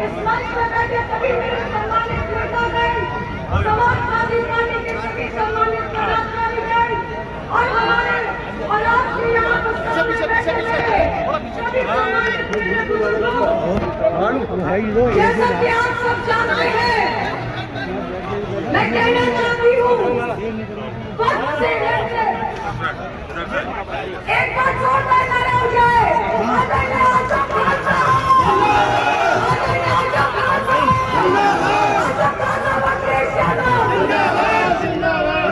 इस मंच पर बैठे सभी मेरे सम्मानित नेतागण, समाजवादी पार्टी के सभी सम्मानित पदाधिकारी और हमारे और आपके यहाँ पर जैसा कि आप सब जानते हैं, मैं कहना चाहती हूँ वक्त से लेकर एक बार जोरदार नारा हो जाए, आदरणीय आजम खान साहब, आदरणीय आजम खान साहब, आजम खान साहब, अखिलेश यादव,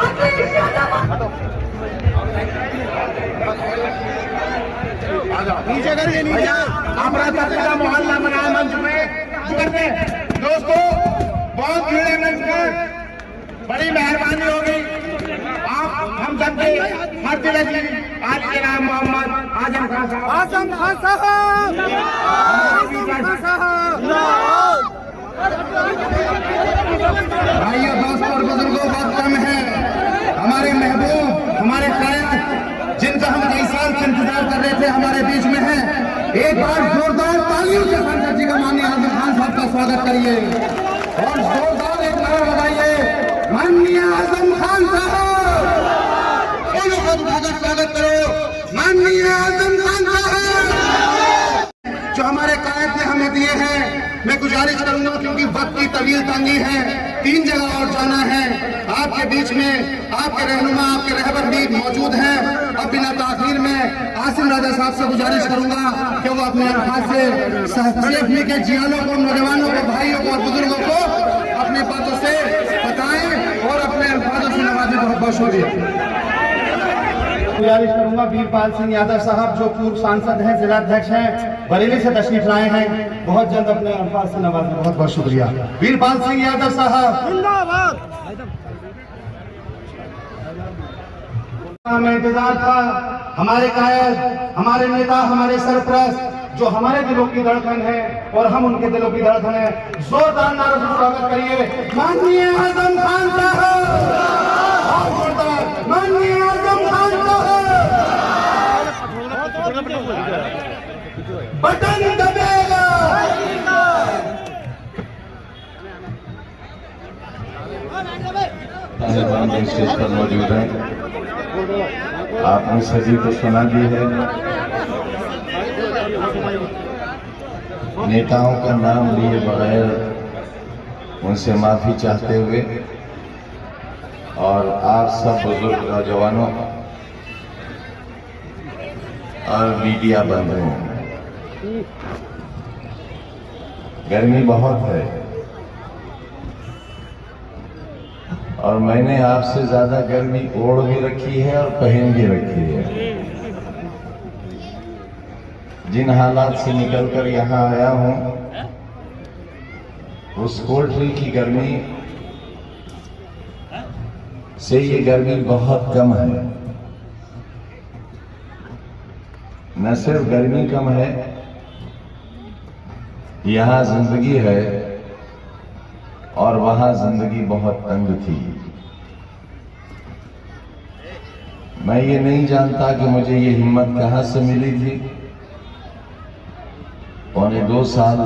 अखिलेश यादव। नीचे करके नीचे अपराध का मोहल्ला बनाया मंच में। दोस्तों बहुत भीड़ है मंच पर, बड़ी मेहरबानी होगी आप हम सबके हर दिल की आज के नाम मोहम्मद आजम खान साहब, आजम खान साहब, भाइयों दोस्तों और बुजुर्गों, बहुत कम है हमारे महबूब, हमारे कायद जिनका हम कई साल से इंतजार कर रहे थे, हमारे बीच में है। एक बार जोरदार तालियों से सांसद जी का माननीय आजम खान साहब का स्वागत करिए और जोरदार एक नारा लगाइए, माननीय आजम खान साहब, स्वागत करो माननीय आजम खान साहब जो हमारे कायद ने हमें दिए हैं। मैं गुजारिश करूंगा क्योंकि वक्त की तवील तंगी है, 3 जगह और जाना है। आपके बीच में आपके रहनुमा, आपके रहबर भी मौजूद हैं। अब बिना ताखीर में आसिम राजा साहब से गुजारिश करूंगा कि वो अपने अल्फाज से के जियालों को, नौजवानों को, भाइयों को और बुजुर्गों को अपने बातों से बताएं और अपने अल्फाजों से नवाजें। बहुत बहुत शुक्रिया। गुजारिश करूंगा वीरपाल सिंह यादव साहब जो पूर्व सांसद हैं, जिलाध्यक्ष हैं, बरेली से तशरीफ लाए हैं, बहुत जल्द अपने अल्फाज से नवाजें। बहुत बहुत शुक्रिया। वीरपाल सिंह यादव साहब जिंदाबाद। हमें इंतजार था, हमारे कायद, हमारे नेता, हमारे सरपरस्त जो हमारे दिलों की धड़कन है और हम उनके दिलों की धड़कन है। जोरदार नारों से स्वागत करिए माननीय आजम खान साहब, माननीय आजम खान साहब। बटन दबेगा, स्टेज पर मौजूद है। आपने सभी को सुना दी है। नेताओं का नाम लिए बगैर उनसे माफी चाहते हुए और आप सब बुजुर्ग नौजवानों और मीडिया बंधुओं, गर्मी बहुत है और मैंने आपसे ज्यादा गर्मी ओढ़ भी रखी है और पहन भी रखी है। जिन हालात से निकलकर यहाँ आया हूं, उस कोल्ट्री की गर्मी से ये गर्मी बहुत कम है। न सिर्फ गर्मी कम है, यहाँ जिंदगी है और वहां जिंदगी बहुत तंग थी। मैं ये नहीं जानता कि मुझे ये हिम्मत कहां से मिली थी। पौने 2 साल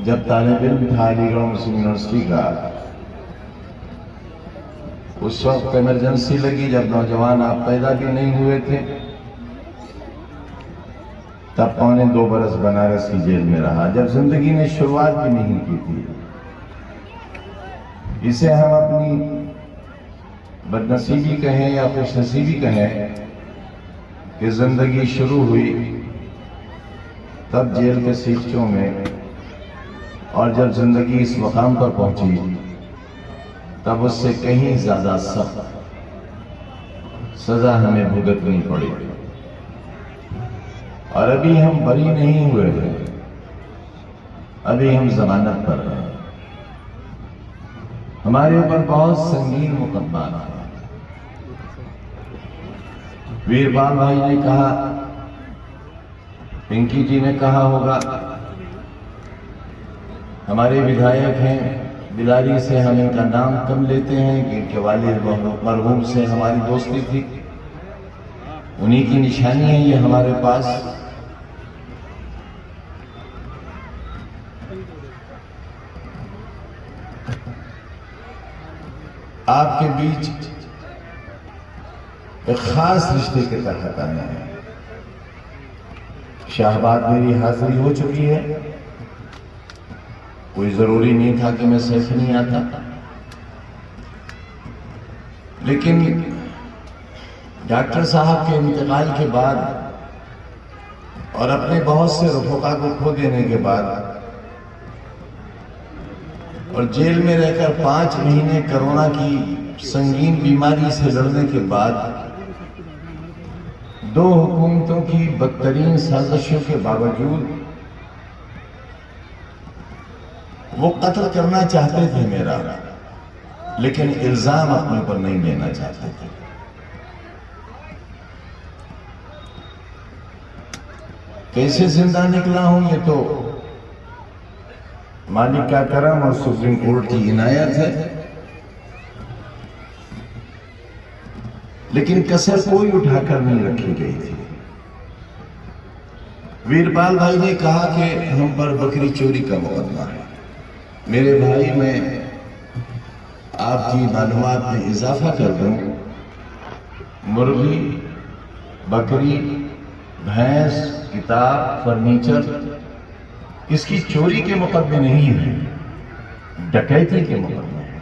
जब तालिब इल्म था अलीगढ़ मुस्लिम यूनिवर्सिटी का, उस वक्त इमरजेंसी लगी जब नौजवान आप पैदा भी नहीं हुए थे। तब पौने 2 बरस बनारस की जेल में रहा, जब जिंदगी ने शुरुआत भी नहीं की थी। इसे हम अपनी बदनसीबी कहें या खुशनसीबी कहें कि जिंदगी शुरू हुई तब जेल के सीखचों में, और जब जिंदगी इस मकाम पर पहुंची तब उससे कहीं ज्यादा सख्त सजा हमें भुगतनी पड़ी। और अभी हम बरी नहीं हुए हैं, अभी हम जमानत पर हैं। हमारे ऊपर बहुत संगीन मुकदमा था। वीरपाल भाई ने कहा, पिंकी जी ने कहा होगा, हमारे विधायक हैं बिलारी से, हम इनका नाम कम लेते हैं कि इनके वालिद मरहूम से हमारी दोस्ती थी, उन्हीं की निशानी है ये हमारे पास। आपके बीच एक खास रिश्ते के तहत आए हैं। शाहबाद मेरी हाजिरी हो चुकी है, कोई जरूरी नहीं था कि मैं सैफ नहीं आता, लेकिन डॉक्टर साहब के इंतकाल के बाद और अपने बहुत से रफोका को खो देने के बाद और जेल में रहकर 5 महीने कोरोना की संगीन बीमारी से लड़ने के बाद 2 हुकूमतों की बदतरीन साजिशों के बावजूद वो कत्ल करना चाहते थे मेरा, लेकिन इल्जाम अपने ऊपर नहीं लेना चाहते थे। कैसे जिंदा निकला हूं ये तो मालिक का करम और सुप्रीम कोर्ट की इनायत है, लेकिन कसर कोई उठाकर नहीं रखी गई थी। वीरपाल भाई ने कहा कि हम पर बकरी चोरी का मुकदमा है। मेरे भाई, मैं आपकी मालूमात में इजाफा कर दूं, मुर्गी, बकरी, भैंस, किताब, फर्नीचर, इसकी चोरी के मुकदमे नहीं है, डकैती के मुकदमे हैं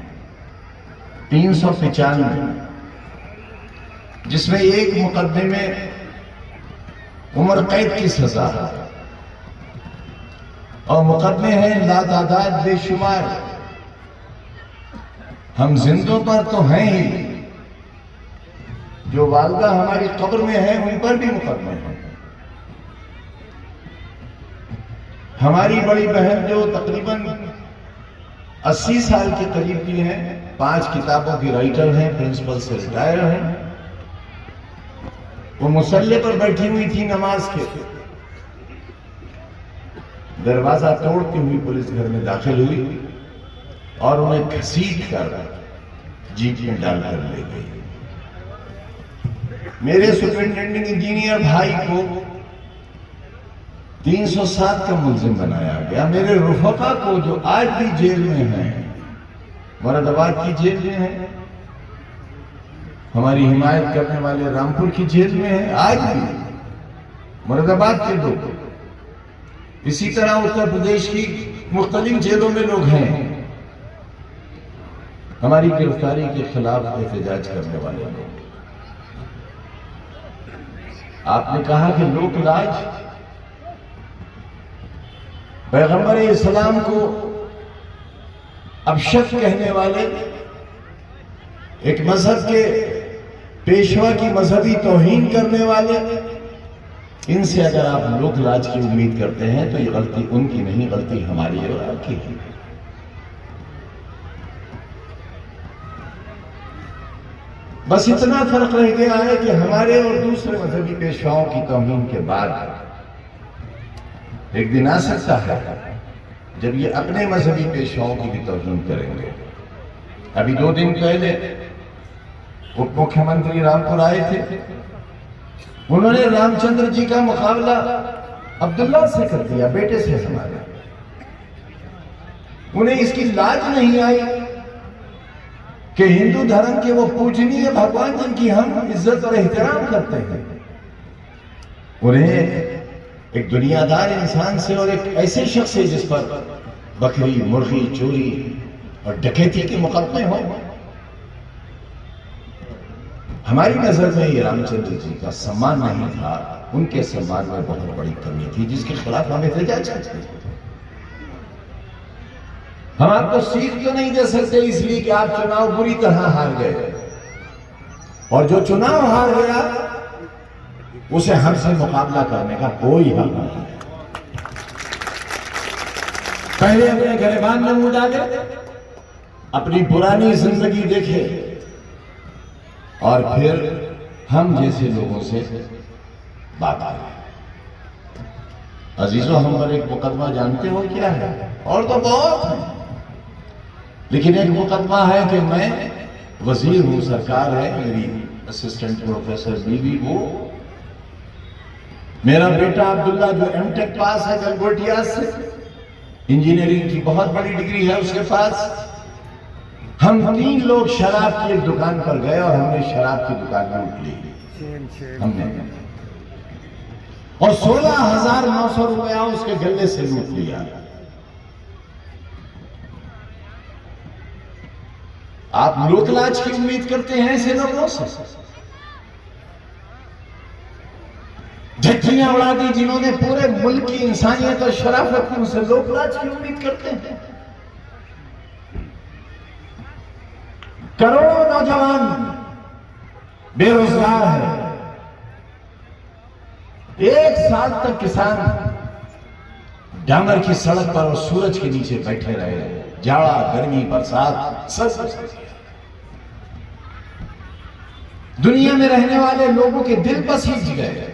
395, जिसमें एक मुकदमे में उम्र कैद की सजा है और मुकदमे हैं लातादाद बेशुमार। हम जिंदों पर तो हैं ही, जो वालदा हमारी कब्र में है उन पर भी मुकदमे हैं। हमारी बड़ी बहन जो तकरीबन 80 साल के करीब की हैं, 5 किताबों की राइटर हैं, प्रिंसिपल से रिटायर हैं, वो मुसल्ले पर बैठी हुई थी नमाज के, दरवाजा तोड़ती हुई पुलिस घर में दाखिल हुई और उन्हें घसीट कर जीप में डालकर ले गई। मेरे सुपरिंटेंडिंग इंजीनियर भाई को 307 का मुलजिम बनाया गया। मेरे रुफका को जो आज भी जेल में हैं, मुरादाबाद की जेल में हैं, हमारी हिमायत करने वाले रामपुर की जेल में हैं, आज भी मुरादाबाद के लोग, इसी तरह उत्तर प्रदेश की मुख्तलिफ जेलों में लोग हैं हमारी गिरफ्तारी के खिलाफ एहतजाज करने वाले लोग। आपने कहा कि लोक लाज, पैगंबर इस्लाम को अपशक कहने वाले, एक मजहब के पेशवा की मजहबी तौहीन करने वाले, इनसे अगर आप लोक लाज की उम्मीद करते हैं तो ये गलती उनकी नहीं, गलती हमारी और आपकी है। बस इतना फर्क रह गया है कि हमारे और दूसरे मजहबी पेशवाओं की तौहीन के बाद एक दिन आ सकता है जब ये अपने मजहबी पेशवाओं की भी तौहीन करेंगे। अभी 2 दिन पहले उप मुख्यमंत्री रामपुर आए थे, उन्होंने रामचंद्र जी का मुकाबला अब्दुल्ला से कर दिया, बेटे से हमारे। उन्हें इसकी लाज नहीं आई कि हिंदू धर्म के वो पूजनीय भगवान जिनकी हम इज्जत और एहतराम करते हैं, उन्हें एक दुनियादार इंसान से और एक ऐसे शख्स से जिस पर बकरी, मुर्गी, चोरी और डकैती के मुकदमे हो। हमारी नजर में ये रामचंद्र जी का सम्मान नहीं था, उनके सम्मान में बहुत बड़ी कमी थी, जिसके खिलाफ हम एहतजाज करते थे। हम आपको सीख तो नहीं दे सकते इसलिए कि आप चुनाव बुरी तरह हार गए, और जो चुनाव हार गया उसे हमसे मुकाबला करने का कोई हक नहीं। पहले अपने गिरबान में मुंह डाले, अपनी पुरानी जिंदगी देखे और फिर हम जैसे लोगों से बात आ रही। अजीजों, हम पर एक मुकदमा जानते हो क्या है? और तो बहुत है, लेकिन एक मुकदमा है कि मैं वजीर हूं, सरकार है, मेरी असिस्टेंट प्रोफेसर बीवी, वो मेरा बेटा अब्दुल्ला जो एमटेक पास है गलगोटिया से, इंजीनियरिंग की बहुत बड़ी डिग्री है उसके पास। हम 3 लोग शराब की एक दुकान पर गए और हमने शराब की दुकान लूट ली हमने, और 16,900 रुपया उसके गले से लूट लिया। आप लोकलाज की उम्मीद करते हैं ऐसे लोगों से? झट्टियां उड़ा दी जिन्होंने पूरे मुल्क की इंसानियत और शराफत की, उनसे लोकलाज की उम्मीद करते हैं? करोड़ों नौजवान बेरोजगार हैं। 1 साल तक किसान डामर की सड़क पर और सूरज के नीचे बैठे रहे, जाड़ा गर्मी बरसात सब। दुनिया में रहने वाले लोगों के दिल बसीज गए,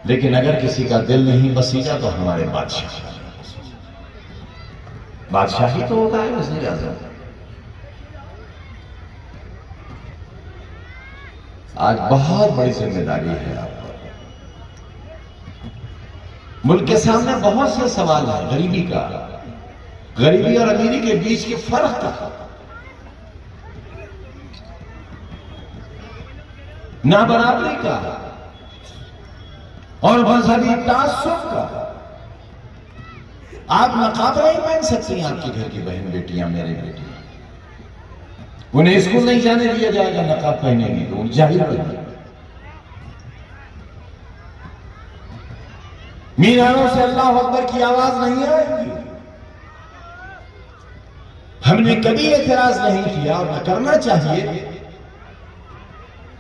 लेकिन अगर किसी का दिल नहीं बसीजा तो हमारे बादशाही तो होता है वज़ीर आज़म। आज बहुत बड़ी जिम्मेदारी है आप पर। मुल्क के सामने बहुत से सवाल हैं, गरीबी का, गरीबी और अमीरी के बीच के फर्क का, ना बराबरी का और मजहबी तासुब का। आप नकाब नहीं पहन सकती हैं, आपके घर की बहन बेटियां, मेरी बेटियां, उन्हें स्कूल नहीं जाने दिया जाएगा नकाब पहनेंगी तो उन्हें जाहिर होगी। मीनारों से अल्लाह अकबर की आवाज नहीं आएगी। हमने कभी एतराज नहीं किया और न करना चाहिए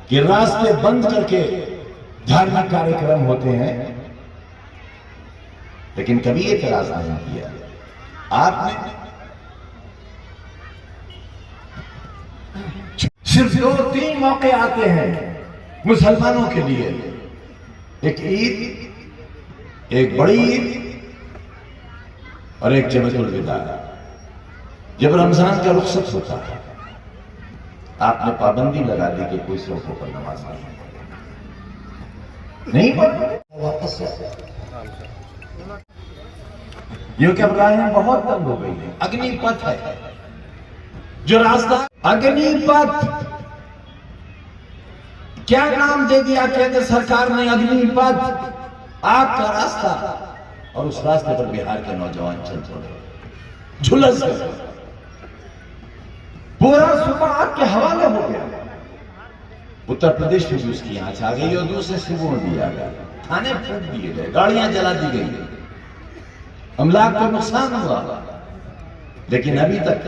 कि रास्ते बंद करके धार्मिक कार्यक्रम होते हैं, लेकिन कभी एतराज नहीं किया। आपने सिर्फ 2-3 मौके आते हैं मुसलमानों के लिए, एक ईद, एक बड़ी ईद और एक जमातुल विदा, जब रमजान का रुखसत होता है। आपने पाबंदी लगा दी कि कोई सड़कों पर नमाज नहीं पढ़ वापस ये क्या राहें बहुत तंग हो गई है। अग्निपथ है जो रास्ता, अग्निपथ क्या नाम दे दिया केंद्र सरकार ने, अग्निपथ, आग का रास्ता, और उस रास्ते पर बिहार के नौजवान चल पड़े, झुलस गए, पूरा सुबह आग के हवाले हो गया। उत्तर प्रदेश में भी उसकी आंच आ गई और दूसरे सूबों में भी आ गया, थाने फूंक दिए गए, गाड़ियां जला दी गई, अमलाक को नुकसान हुआ, लेकिन अभी तक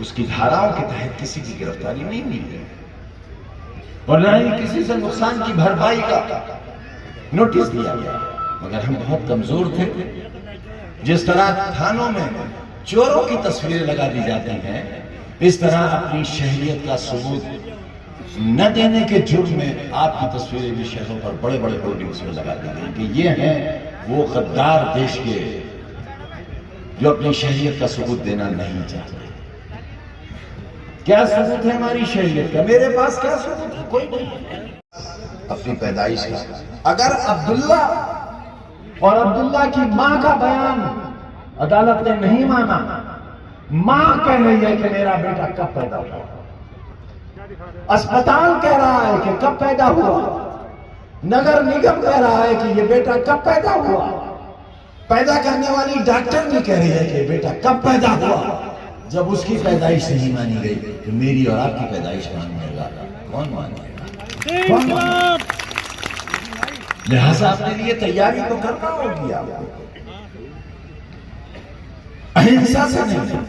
उसकी धाराओं के तहत किसी की गिरफ्तारी नहीं हुई है और न ही किसी से नुकसान की भरपाई का नोटिस दिया गया। मगर हम बहुत कमजोर थे। जिस तरह थानों में चोरों की तस्वीरें लगा दी जाती हैं, इस तरह अपनी शहरियत का सबूत न देने के जुर्म में आपकी तस्वीरें भी शहरों पर बड़े बड़े होर्डिंग्स में लगा दी गई कि ये हैं वो गद्दार देश के जो अपनी शहरियत का सबूत देना नहीं चाहते। क्या सबूत है हमारी शहरियत का? मेरे पास क्या सबूत है? कोई नहीं। अपनी पैदाइश का, अगर अब्दुल्ला और अब्दुल्ला की मां का बयान अदालत ने नहीं माना, मां कह रही है कि मेरा बेटा कब पैदा हुआ, अस्पताल कह रहा है कि कब पैदा हुआ, नगर निगम कह रहा है कि ये बेटा कब पैदा हुआ, पैदा करने वाली डॉक्टर भी कह रही है कि बेटा कब पैदा हुआ, जब उसकी पैदाइश नहीं मानी गई तो मेरी और आपकी पैदाइश मानेगा कौन? मानेगा? लिहाजा अपने लिए तैयारी तो करना होगी आपको, अहिंसा से नहीं,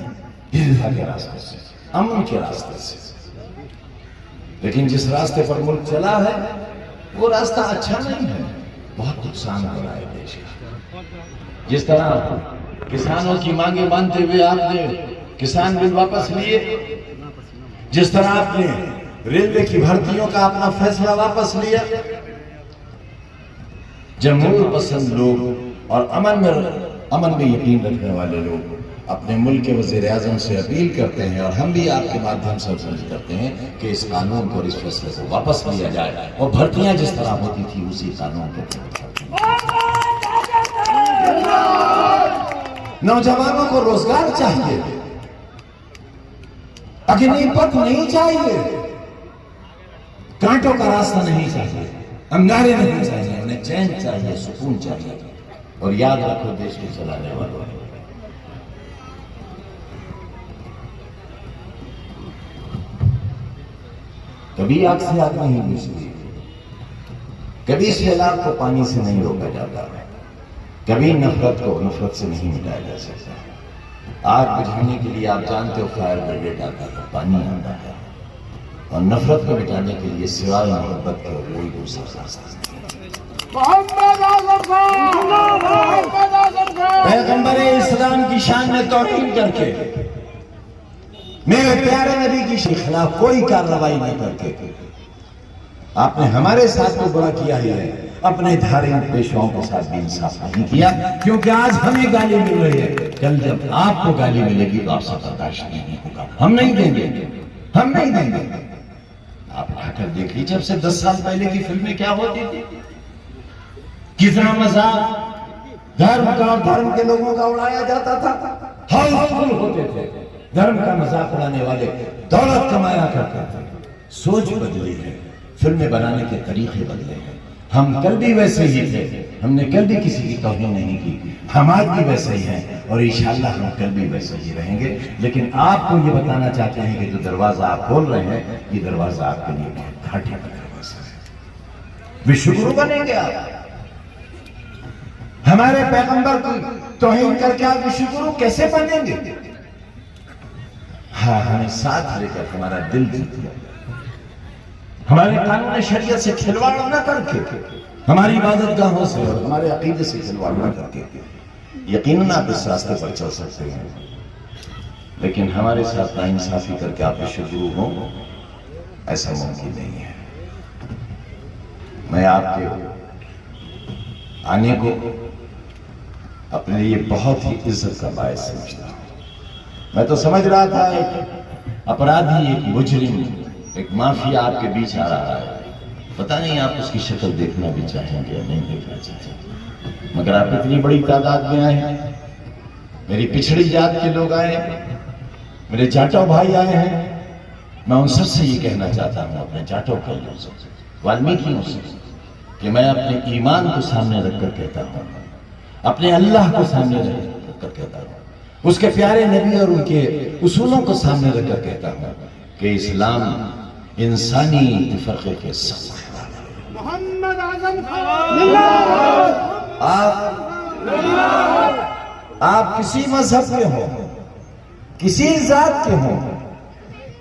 हिंसा के रास्ते से, अमन के रास्ते से। लेकिन जिस रास्ते पर मुल्क चला है वो रास्ता अच्छा नहीं है, बहुत नुकसान हो रहा है देश का। जिस तरह किसानों की मांगे मानते हुए आपने किसान बिल वापस लिए, जिस तरह आपने रेलवे की भर्तियों का अपना फैसला वापस लिया, जमहूर पसंद लोग और अमन में यकीन रखने वाले लोग अपने मुल्क के वज़ीर आज़म से अपील करते हैं और हम भी आपके माध्यम से अपील करते हैं कि इस कानून को, इस फैसले को वापस लिया जाए और भर्तियां जिस तरह होती थी उसी कानून के तहत। नौजवानों को रोजगार चाहिए, अग्निपथ नहीं चाहिए, कांटों का रास्ता नहीं चाहिए, अंगारे नहीं चाहिए, उन्हें चैन चाहिए, सुकून चाहिए। और याद रखो देश को चलाने वालों, कभी आग से आग नहीं बुझती, कभी सैलाब को पानी से नहीं रोका जाता, कभी नफरत को नफरत से नहीं मिटाया जा सकता। आग बुझाने के लिए आप जानते हो फायर ब्रिगेड आता है, पानी आता है, और नफरत को मिटाने के लिए सिवाय मोहब्बत के कोई दूसरा रास्ता नहीं। पैगंबर इस्लाम की शान में तौहीन करके, मेरे प्यारे नबी के खिलाफ कोई कार्रवाई न करके आपने हमारे साथ तो बुरा किया ही है, अपने धार्मिक पेशवाओं के साथ भी इंसाफ नहीं किया। क्योंकि आज हमें गाली मिल रही है, कल जब आपको गाली मिलेगी तो आपसे बर्दाश्त नहीं होगा। हम नहीं देंगे, हम नहीं देंगे। आप आकर देख लीजिए, जब से 10 साल पहले की फिल्में क्या होती थी, कितना मजाक धर्म का और धर्म के लोगों का उड़ाया जाता था, हाउसफुल होते थे। धर्म का मजाक उड़ाने वाले दौलत कमाया करते थे। सोच बदली है, फिल्में बनाने के तरीके बदले हैं। हम कल भी वैसे ही थे, हमने कल भी किसी की तौहीन नहीं की, हम आज भी वैसे ही हैं और इंशाअल्लाह हम कल भी वैसे ही रहेंगे। लेकिन आपको ये बताना चाहते हैं कि जो दरवाजा आप खोल रहे हैं, ये दरवाजा आपके लिए बहुत घाटे का दरवाजा है। विश्वगुरु बनेंगे आप, हमारे पैगंबर की तौहीन करके आप विश्वगुरु कैसे बनेंगे? हाँ, हमें साथ लेकर हमारा दिल जीत लिया, हमारे कानून शरीयत से खिलवाड़ न करके, हमारी इबादत गाहों से और हमारे अकीदे से खिलवाड़ न करके, यकीनन आप इस रास्ते पर चल सकते हैं। लेकिन हमारे साथ नाइंसाफी करके आप विश्वगुरु हो, ऐसा मुमकिन नहीं है। मैं आपके आने को अपने लिए बहुत ही इज्जत का बायस समझता हूं। मैं तो समझ रहा था एक अपराधी, एक मुजरिम, एक माफिया आपके बीच आ रहा है, पता नहीं आप उसकी शक्ल देखना भी चाहेंगे या नहीं देखना चाहेंगे, मगर आप इतनी बड़ी तादाद में आए हैं। मेरी पिछड़ी जात के लोग आए हैं, मेरे जाटो भाई आए हैं। मैं उन सबसे ये कहना चाहता हूँ, अपने जाटो भाइयों से, वाल्मीकियों से, कि मैं अपने ईमान को सामने रखकर कहता हूँ, अपने अल्लाह को सामने रखकर कहता हूँ, उसके प्यारे नबी और उनके उसूलों को सामने रखकर कहता हूँ कि इस्लाम इंसानी तफर्के के मोहम्मद आजम आप किसी मजहब के हो, किसी जात के हो,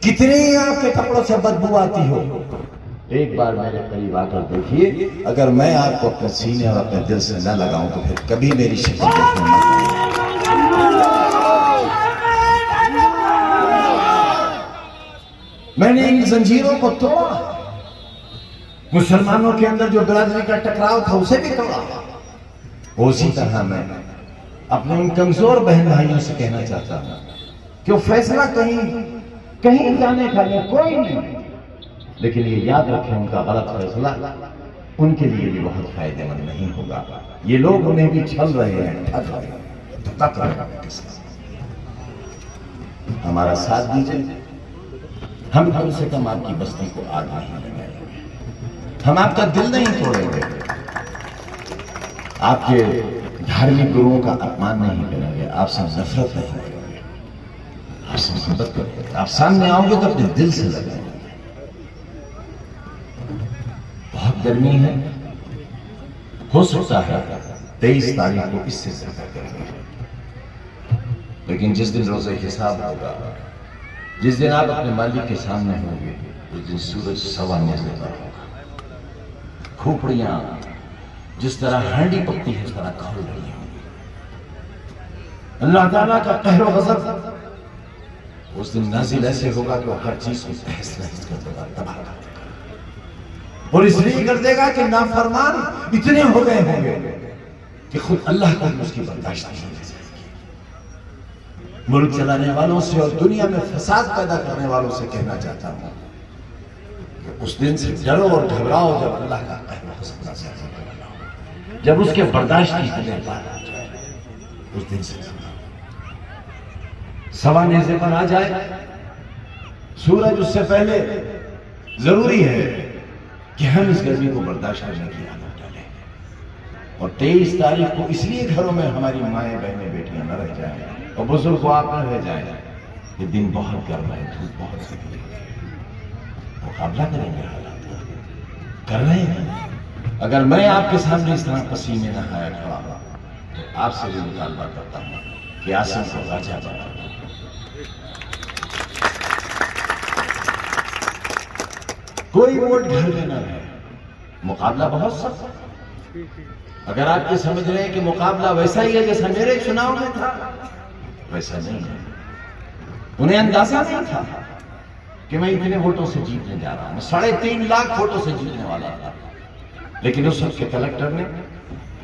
कितनी आपके कपड़ों से बदबू आती हो, एक बार मेरे करीब आकर देखिए। अगर मैं आपको अपने सीने और अपने दिल से न लगाऊं तो फिर कभी मेरी शक्ल देखने मैंने इन जंजीरों को तोड़ा, मुसलमानों के अंदर जो बिरादरी का टकराव था उसे भी तोड़ा। उसी तरह मैं अपने उन कमजोर बहन भाइयों से कहना चाहता हूं कि वो फैसला कहीं जाने का कोई नहीं, लेकिन ये याद रखें, उनका गलत फैसला उनके लिए भी बहुत फायदेमंद नहीं होगा। ये लोग उन्हें भी छल रहे हैं, ठग रहे हैं, धोखा कर रहे हैं। हमारा साथ दीजिए, हम कम से कम आपकी बस्ती को आग नहीं लगाएंगे, हम आपका दिल नहीं तोड़ेंगे, आपके धार्मिक गुरुओं का अपमान नहीं करेंगे, आपसे नफरत नहीं करेंगे, आपसे मोहब्बत करेंगे। आप सामने आओगे तो अपने दिल से लगाएंगे। बहुत गर्मी है, हो सकता है 23 तारीख को इससे ज्यादा गर्मी है, लेकिन जिस दिन रोज़े हिसाब होगा, जिस दिन आप अपने मालिक के सामने होंगे, उस दिन सूरज सवा निकलने होगा। खोपड़ियां जिस तरह हांडी पकती है, उस तरह खोल रही होंगी। अल्लाह ताला का कहर और गज़ब उस दिन नाज़िल ऐसे होगा कि वो हर चीज को तहस नहस कर देगा, तबाह कर देगा। और इसलिए कर देगा कि नाफरमान इतने हो गए होंगे कि खुद अल्लाह को उसकी बर्दाश्त नहीं हो जाएगी। मुल्क चलाने वालों से और दुनिया में फसाद पैदा करने वालों से कहना चाहता हूं कि उस दिन से डरो और घबराओ जब अल्लाह का कहर और गज़ब नाज़िल होगा, जब उसके बर्दाश्त की हदें पार हो जाए, उस दिन से सवा नेज़े पर आ जाए, सूरज उससे पहले जरूरी है कि हम इस गर्मी को बर्दाश्त करने की आदत डालें। और 23 तारीख को इसलिए घरों में हमारी माएँ बहनें बेटियां न रह जाएं और बुजुर्ग को आप न रह जाए। ये दिन बहुत गर्म है, धूप बहुत निकली है, मुकाबला करेंगे हालात का, कर रहे हैं। अगर मैं आपके सामने इस तरह पसीने नहाया खड़ा हुआ तो आपसे भी मुतालबा करता हूं कि आसन को राजा बना। कोई वोट घर में न रहे, मुकाबला बहुत सख्त है। अगर आप ये समझ रहे हैं कि मुकाबला वैसा ही है जैसा मेरे चुनाव में था, वैसा नहीं है। उन्हें अंदाजा नहीं था कि मैं इतने वोटों से जीतने जा रहा हूं। 3.5 लाख वोटों से जीतने वाला था, लेकिन उस वक्त के कलेक्टर ने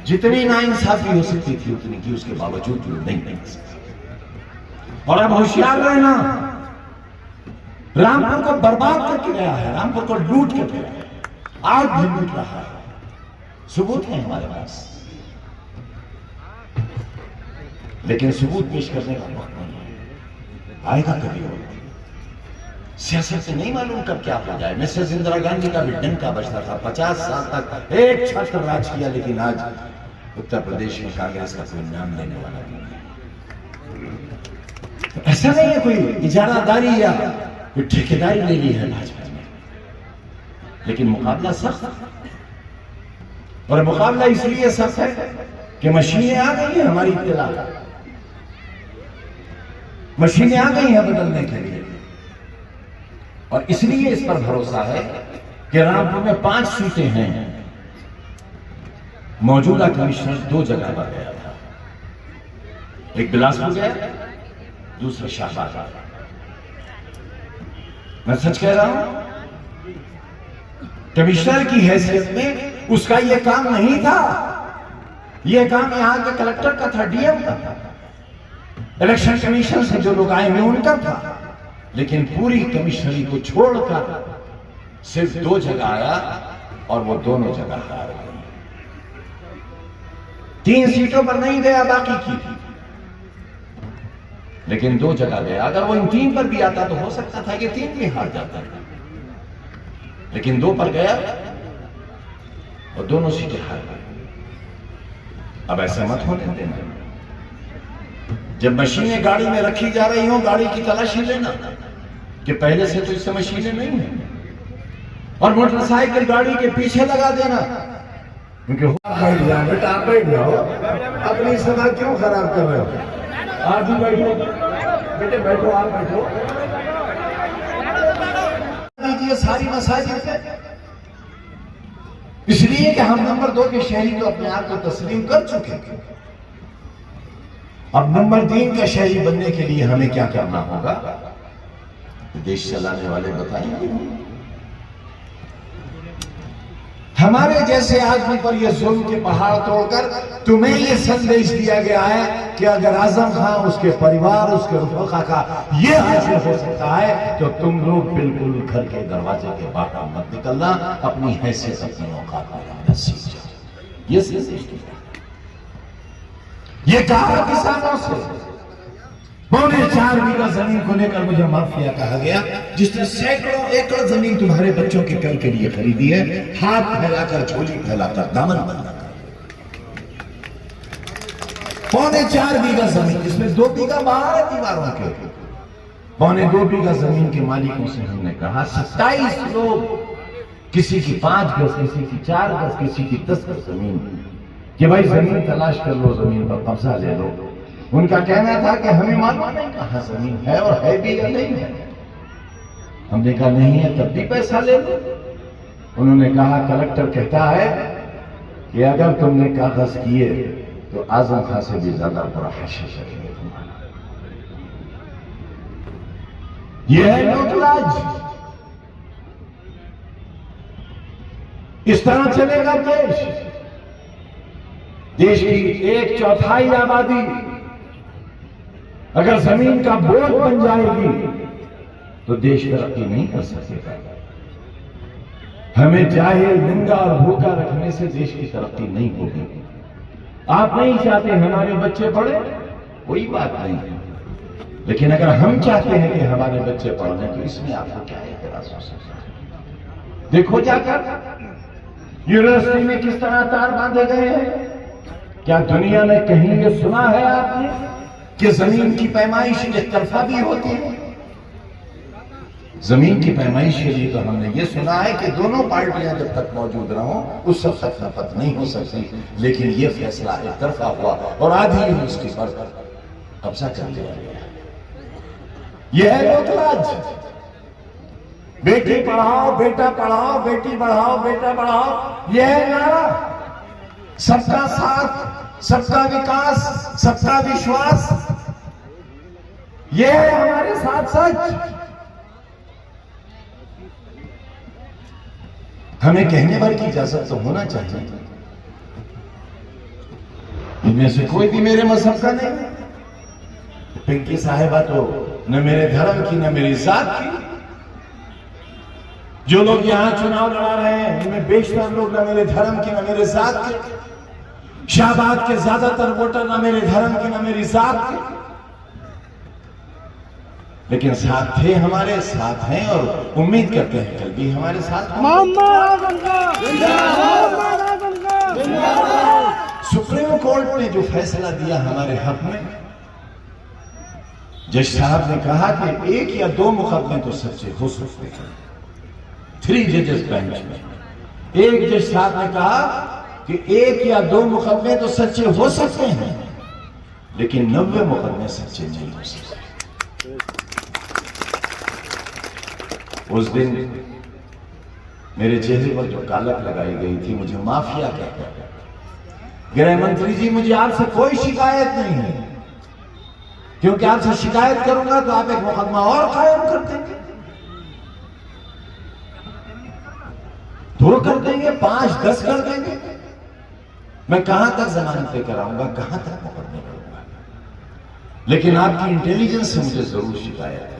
जितनी नाइंसाफी हो सकती थी उतनी की, उसके बावजूद वो नहीं कर सकती। और अब होशियार रहना, रामपुर को बर्बाद करके गया है, रामपुर को लूट करके गया है, आज भी लूट रहा है। सबूत है हमारे पास, लेकिन सबूत पेश करने का वक्त नहीं है। आएगा कभी और। सियासत से नहीं मालूम कब क्या हो जाए। मिसेस इंदिरा गांधी का भी डंका बजता था। 50 साल तक एक छात्र राज किया, लेकिन आज उत्तर प्रदेश में कांग्रेस का कोई नाम लेने वाला नहीं है। ऐसा नहीं है कोई इजारादारी या कोई ठेकेदारी ले ली है भाजपा में, लेकिन मुकाबला सख्त है। और मुकाबला इसलिए सख्त है कि मशीनें आ गई हैं, हमारी इत्तला मशीनें आ गई हैं बदलने के लिए। और इसलिए इस पर भरोसा है कि रामपुर में 5 सीटें हैं। मौजूदा कमिश्नर 2 जगह पर गया था, एक बिलासपुर गया, दूसरा शाहबाद। मैं सच कह रहा हूं, कमिश्नर की हैसियत में उसका यह काम नहीं था। यह काम यहां के कलेक्टर का था, डीएम का था, इलेक्शन कमीशन से जो लोग आए हुए उनका था। लेकिन पूरी कमिश्नरी को छोड़कर सिर्फ 2 जगह आया और वो दोनों जगह हार गए। 3 सीटों पर नहीं गया, बाकी की थी, लेकिन 2 जगह गया। अगर वो इन 3 पर भी आता तो हो सकता था कि 3 भी हार जाता, लेकिन 2 पर गया और दोनों सीटें हार गई। अब ऐसा मत होने देना। जब मशीनें गाड़ी में रखी जा रही हो, गाड़ी की तलाशी लेना कि पहले से तो इससे मशीनें नहीं है, और मोटरसाइकिल गाड़ी के पीछे लगा देना। क्योंकि बैठ जाओ बेटा, आप बैठ जाओ, अपनी सभा क्यों खराब कर रहे हो? आप भी बैठो बेटे, बैठो, आप बैठो। दीजिए सारी मसाजिद पे, इसलिए कि हम नंबर 2 के शहरी तो अपने आप को तस्लीम कर चुके हैं। अब नंबर 3 का शहरी बनने के लिए हमें क्या करना होगा, देश चलाने वाले बताएंगे। हमारे जैसे आदमी पर यह जुल्म के पहाड़ तोड़कर तुम्हें यह संदेश दिया गया है कि अगर आजम खां, उसके परिवार, उसके रफीका का यह हासिल हो सकता है तो तुम लोग बिल्कुल घर के दरवाजे के बाहर मत निकलना, अपनी हैसियत, अपनी औकात में सीख जाओ। यह संदेश दिया, ये कहा किसानों से। 4.25 बीघा जमीन को लेकर मुझे माफिया कहा गया, जिसने सैकड़ों एकड़ जमीन तुम्हारे बच्चों के कल के लिए खरीदी है, हाथ फैलाकर, झोली फैलाकर, दामन बनाकर। 4.25 बीघा जमीन, जिसमें 2 बीघा बाहर है दीवारों के। 2.25 बीघा जमीन के मालिकों से हमने कहा 27 लोग, किसी की 5 गज, किसी की 4 गज, किसी की 10 गज जमीन, कि भाई जमीन तलाश कर लो, जमीन पर कब्जा ले लो। उनका कहना था कि हमें मालूम नहीं कहां जमीन है और है भी या नहीं है। हमने कहा नहीं है तब भी पैसा ले लो। उन्होंने कहा कलेक्टर कहता है कि अगर तुमने कागज किए तो आजम खां से भी ज्यादा बुरा हाशिया करेंगे तुम्हारा। यह है लोकराज। इस तरह चलेगा देश। देश की 1/4 आबादी अगर जमीन का बोझ बन जाएगी तो देश तरक्की नहीं कर सकेगा। हमें चाहे नंगा और भूखा रखने से देश की तरक्की नहीं होगी। आप नहीं चाहते हमारे बच्चे पढ़े, कोई बात नहीं, लेकिन अगर हम चाहते हैं कि हमारे बच्चे पढ़ लें तो इसमें आपको क्या एतराज हो सकता है? देखो जाकर यूनिवर्सिटी में किस तरह तार बांधे गए हैं। क्या दुनिया में कहीं ये सुना है आपने कि जमीन की पैमाइश एक तरफा भी होती है? जमीन की पैमाइश के लिए तो हमने ये सुना है कि दोनों पार्टियां जब तक मौजूद रहो उस सब तक नफरत नहीं हो सकती, लेकिन ये फैसला एक तरफा हुआ और आधी यूनिवर्सिटी पर कब्जा कर लिया गया। यह है लोकराज। बेटी पढ़ाओ बेटा पढ़ाओ, बेटी बढ़ाओ बेटा बढ़ाओ, यह है नारा। सबका साथ, सबका विकास, सबका विश्वास, यह है हमारे साथ सच। हमें कहने भर की इजाजत तो होना चाहिए। इनमें से कोई भी मेरे मजहब का नहीं। पिंकी साहिबा तो न मेरे धर्म की न मेरी जात की। जो लोग यहां चुनाव लड़ा रहे हैं इनमें बेशतर लोग न मेरे धर्म के न मेरे जात के। शाहबाद के ज्यादातर वोटर न मेरे धर्म के न मेरी जात के, लेकिन साथ थे, हमारे साथ हैं और उम्मीद करते हैं कल भी हमारे साथ। सुप्रीम कोर्ट ने जो फैसला दिया हमारे हक में, जज साहब ने कहा कि 1 या 2 मुकदमे तो सच्चे हो सकते हैं। 3 जजेस बेंच में एक जज साहब ने कहा कि 1 या 2 मुकदमे तो सच्चे हो सकते हैं, लेकिन 90 मुकदमे सच्चे नहीं हो सकते। उस दिन मेरे चेहरे पर जो कालक लगाई गई थी, मुझे माफिया कहते हैं। गृह मंत्री जी, मुझे आपसे कोई शिकायत नहीं है, क्योंकि आपसे शिकायत करूंगा तो आप एक मुकदमा और कायम कर देंगे, 2 कर देंगे, 5, 10 कर देंगे। मैं कहां तक जमानत पे कराऊंगा, कहां तक मुकदमे करूंगा? लेकिन आपकी इंटेलिजेंस से मुझे जरूर शिकायत है।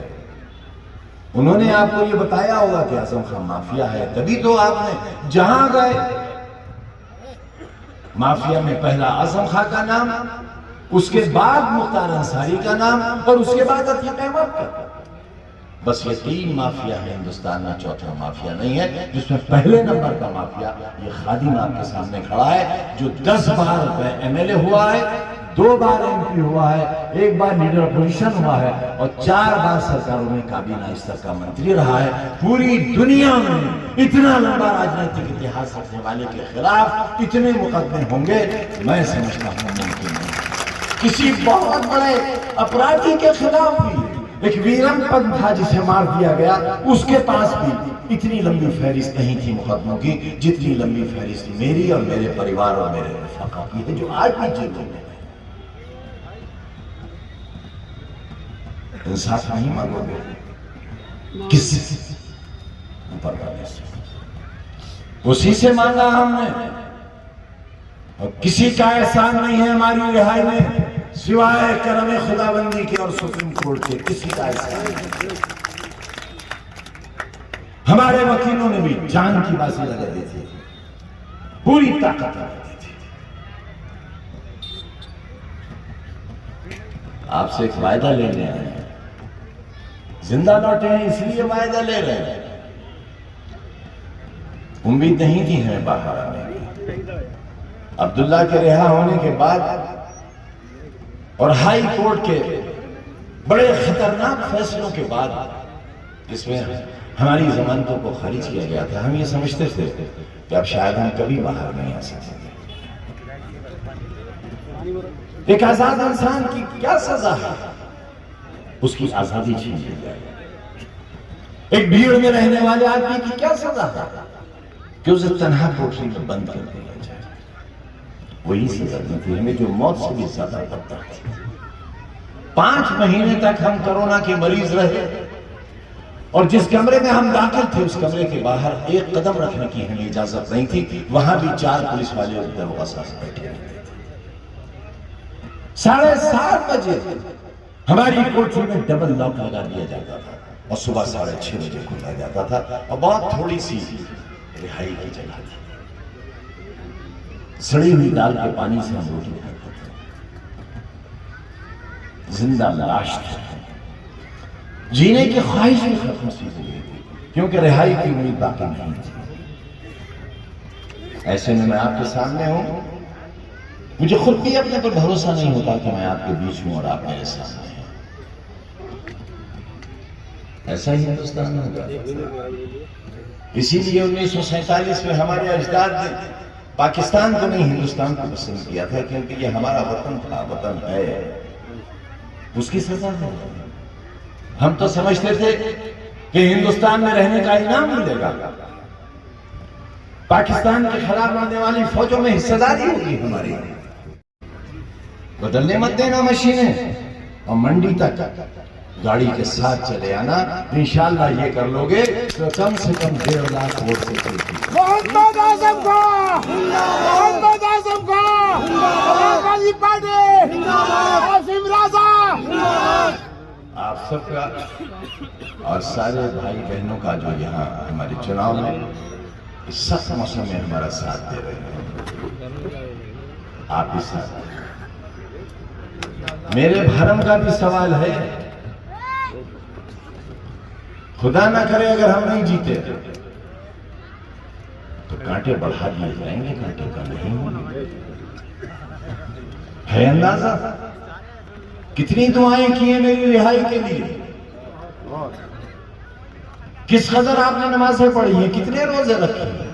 उन्होंने आपको ये बताया होगा कि आजम खान माफिया है, तभी तो आपने जहां गए माफिया में पहला आजम खान का नाम, उसके बाद मुख्तार अंसारी का नाम और उसके बाद अतीक अहमद का। बस ये 3 माफिया है हिंदुस्तान में, चौथा माफिया नहीं है। जिसमें पहले नंबर का माफिया ये खादिम आपके सामने खड़ा है, जो 10 बार एमएलए हुआ है, 2 बार एमपी हुआ है, 1 बार लीडर अपोजिशन हुआ है और 4 बार सरकारों में काबीना स्तर का मंत्री रहा है। पूरी दुनिया में इतना लंबा राजनीतिक इतिहास रखने वाले के खिलाफ इतने मुकदमे होंगे, मैं समझता हूं मुमकिन नहीं। किसी बहुत बड़े अपराधी के खिलाफ भी, एक वीरम पंथ था जिसे मार दिया गया, उसके पास भी इतनी लंबी फहरिस्त नहीं थी मुकदमों की जितनी लंबी फहरिस्त मेरी और मेरे परिवार और मेरे रफाका की है, जो आज भी जेलों में। इंसाफ नहीं मांगोगे किससे? ऊपर वाले से, उसी से मांगा हमने, और किसी का एहसान नहीं है हमारी रिहाई में सिवाय करम खुदाबंदी के और सुप्रीम कोर्ट के। किसी का एहसान नहीं। हमारे वकीलों ने भी जान की बाजी लगा दी थी, पूरी ताकत लगा दी थी। आपसे एक वायदा लेने आए हैं, जिंदा लौटे हैं इसलिए वायदा ले रहे हैं। उम्मीद नहीं थी हमें बाहर आने की। अब्दुल्ला के रिहा होने के बाद और हाई कोर्ट के बड़े खतरनाक फैसलों के बाद, जिसमें हमारी जमानतों को खारिज किया गया था, हम ये समझते थे कि अब शायद हम कभी बाहर नहीं आ सकते। एक आजाद इंसान की क्या सजा है? उसकी आजादी छीन ली जाए। एक भीड़ में रहने वाले आदमी की क्या सजा है कि उसे तन्हा कोठरी में बंद कर दिया जाए? वही सजा थी हमें, जो मौत से भी ज्यादा बदतर थी। 5 महीने तक हम कोरोना के मरीज रहे और जिस कमरे में हम दाखिल थे उस कमरे के बाहर 1 कदम रखने की हमें इजाजत नहीं थी। वहां भी 4 पुलिस वाले दरोगा साहब बैठे रहते थे। 7:30 बजे हमारी कोठरी में डबल लॉक लगा दिया जाता था और सुबह 6:30 बजे खुला जाता था और बहुत थोड़ी सी रिहाई की जगह थी। सड़ी हुई दाल के पानी से हम रोटी खाते थे। जिंदा लाश थे। जीने की ख्वाहिश भी खत्म सी हो गई थी, क्योंकि रिहाई की उम्मीद बाकी नहीं थी। ऐसे में मैं आपके सामने हूं, मुझे खुद भी अपने पर भरोसा नहीं होता कि मैं आपके बीच हूं और आप मेरे सामने हैं। ऐसा ही हिंदुस्तान होगा। इसीलिए 1947 में हमारे अजदाद ने पाकिस्तान को नहीं हिंदुस्तान को पसंद किया था, क्योंकि ये हमारा वतन था, वतन है, उसकी सजा है। हम तो समझते थे कि हिंदुस्तान में रहने का इनाम मिलेगा, पाकिस्तान के खिलाफ लड़ने वाली फौजों में हिस्सेदारी होगी हमारी। बदलने मत देना मशीनें, और मंडी तक गाड़ी के साथ चले आना। इंशाल्लाह ये कर लोगे तो कम से कम 1.5 लाख वोट से जीतेगी। मोहम्मद आजम का, मोहम्मद आजम का, समाजवादी पार्टी, आसिम राजा। आप सबका और सारे भाई बहनों का जो यहाँ हमारे चुनाव में इस सख्त मौसम में हमारा साथ दे रहे हैं, आप भी साथ। मेरे भरम का भी सवाल है, खुदा ना करे अगर हम नहीं जीते तो कांटे बढ़ा दिए जाएंगे, कांटे कम नहीं होंगे। है अंदाजा कितनी दुआएं की हैं मेरी रिहाई के लिए, किस कदर आपने नमाजें पढ़ी हैं, कितने रोजे रखे हैं,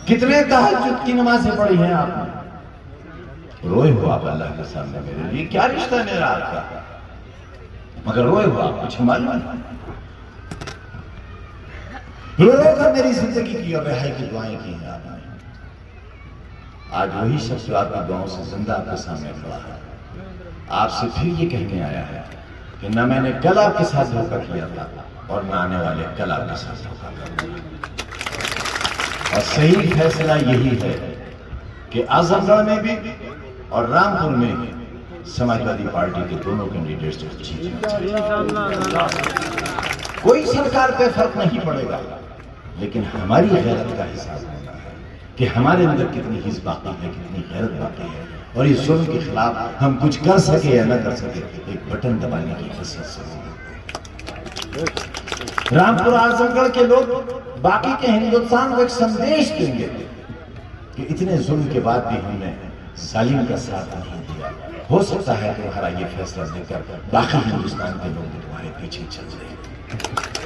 कितने तहज्जुद की नमाजें पढ़ी हैं आपने। रोए हो आप अल्लाह के सामने मेरे लिए, क्या रिश्ता है मेरा आपका, मगर रोए हो आप, कुछ मालूम नहीं। रोकर मेरी जिंदगी की और रिहाई की दुआएं की हैं आपने। आज वही शख्स जो आपकी दुआओं से जिंदा आपके सामने खड़ा है, आपसे फिर ये कहने आया है कि न मैंने कल आपके साथ धोखा किया था और न आने वाले कल आपके साथ धोखा करूंगा। और सही फैसला यही है कि आजमगढ़ में भी और रामपुर में भी समाजवादी पार्टी के दोनों कैंडिडेट्स को जीतना चाहिए। कोई सरकार पे फर्क नहीं पड़ेगा, लेकिन हमारी गैरत का हिसाब होना है कि हमारे अंदर कितनी हिस्स बाकी है, कितनी गैरत बाकी है, और इस जुल्म के खिलाफ हम कुछ कर सके या न कर सके, एक बटन दबाने की हैसियत से। रामपुर आजमगढ़ के लोग बाकी के हिंदुस्तान को एक संदेश देंगे कि इतने जुल्म के बाद भी हमने जालिम का साथ नहीं दिया। हो सकता है तुम्हारा ये फैसला देकर बाकी हिंदुस्तान के लोग तुम्हारे पीछे चल जाएंगे।